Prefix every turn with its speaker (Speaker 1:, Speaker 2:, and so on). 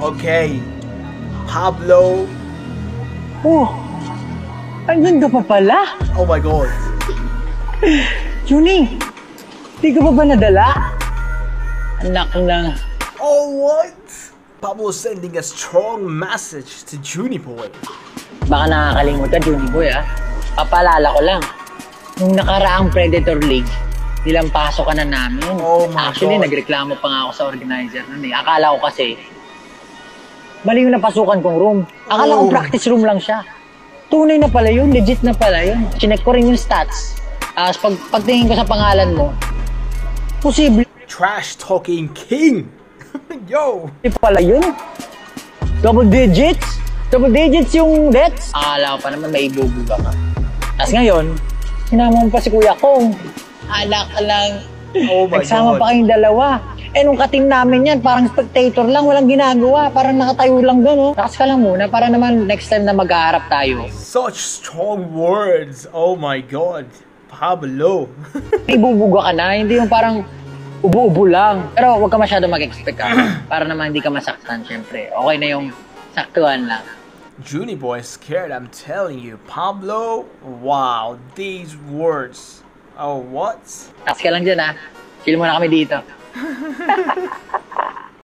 Speaker 1: Okay. Pablo.
Speaker 2: Oh, andyan ka pa pala.
Speaker 1: Oh my god.
Speaker 2: Junie, di ka pa ba nadala? Anak lang.
Speaker 1: Oh, what? Pablo sending a strong message to Junie Boy.
Speaker 2: Baka nakakalimut ka, Junie Boy, ah. Papaalala ko lang. Nung nakaraang Predator League, nilang pasok ka na namin.
Speaker 1: Oh my
Speaker 2: Actually,
Speaker 1: God.
Speaker 2: nagreklamo pa nga ako sa organizer nun eh. Akala ko kasi, mali yung napasukan kong room. Akala ko
Speaker 1: Oh.
Speaker 2: practice room lang siya. Tunay na pala yun, legit na pala yun. Chinek ko rin yung stats. Pagtingin ko sa pangalan mo, posible
Speaker 1: Trash talking king. Yo.
Speaker 2: pala yun. Double digits? Double digits yung deaths? Akala ko pa naman may ibubuga ka. Tapos ngayon, sinama mo pa si Kuya Kong. Anak lang.
Speaker 1: Oh my
Speaker 2: Nagsama
Speaker 1: god.
Speaker 2: pa kayong dalawa. Eh nung ka-team namin yan, parang spectator lang, walang ginagawa. Parang nakatayo lang doon, oh. Takas ka lang muna para naman next time na mag-aharap tayo.
Speaker 1: Such strong words. Oh my god. Pablo.
Speaker 2: Ibubuga ka na, hindi yung parang ubo-ubo lang. Pero huwag ka masyado mag-expect ka. Para naman hindi ka masaktan, syempre. Okay na yung saktuhan lang.
Speaker 1: Junie Boy is scared, I'm telling you. Pablo, wow, these words. Oh, what?
Speaker 2: Takas ka lang dyan, ha. Chill muna kami dito.